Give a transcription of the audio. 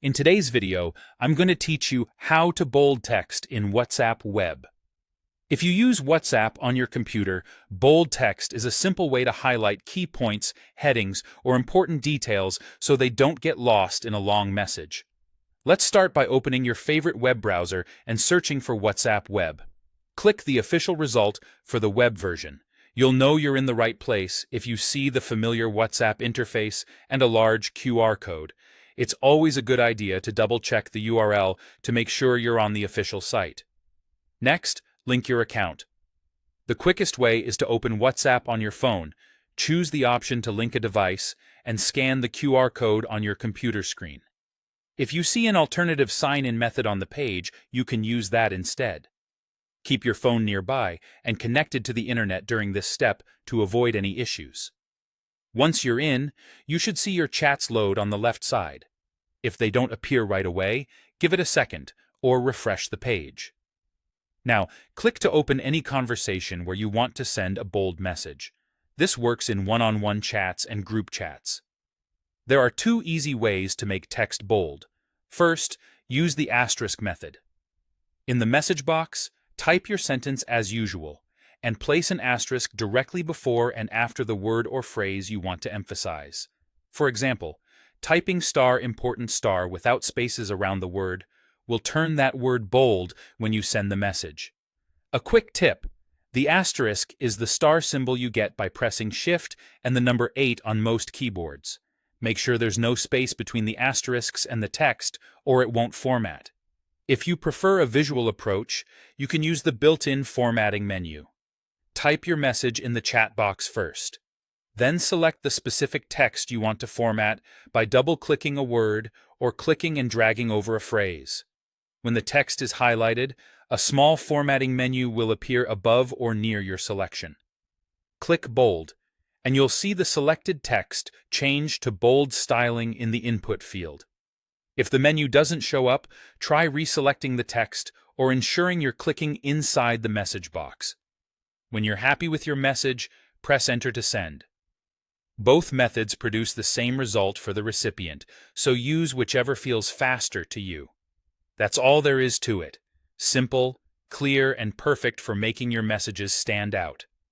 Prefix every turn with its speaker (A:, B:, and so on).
A: In today's video, I'm going to teach you how to bold text in WhatsApp Web. If you use WhatsApp on your computer, bold text is a simple way to highlight key points, headings, or important details so they don't get lost in a long message. Let's start by opening your favorite web browser and searching for WhatsApp Web. Click the official result for the web version. You'll know you're in the right place if you see the familiar WhatsApp interface and a large QR code. It's always a good idea to double-check the URL to make sure you're on the official site. Next, link your account. The quickest way is to open WhatsApp on your phone, choose the option to link a device, and scan the QR code on your computer screen. If you see an alternative sign-in method on the page, you can use that instead. Keep your phone nearby and connected to the internet during this step to avoid any issues. Once you're in, you should see your chats load on the left side. If they don't appear right away, give it a second or refresh the page. Now, click to open any conversation where you want to send a bold message. This works in one-on-one chats and group chats. There are two easy ways to make text bold. First, use the asterisk method. In the message box, type your sentence as usual, and place an asterisk directly before and after the word or phrase you want to emphasize. For example, typing important without spaces around the word will turn that word bold when you send the message. A quick tip: the asterisk is the star symbol you get by pressing Shift and the number 8 on most keyboards. Make sure there's no space between the asterisks and the text, or it won't format. If you prefer a visual approach, you can use the built-in formatting menu. Type your message in the chat box first. Then select the specific text you want to format by double-clicking a word or clicking and dragging over a phrase. When the text is highlighted, a small formatting menu will appear above or near your selection. Click Bold, and you'll see the selected text change to bold styling in the input field. If the menu doesn't show up, try reselecting the text or ensuring you're clicking inside the message box. When you're happy with your message, press Enter to send. Both methods produce the same result for the recipient, so use whichever feels faster to you. That's all there is to it. Simple, clear, and perfect for making your messages stand out.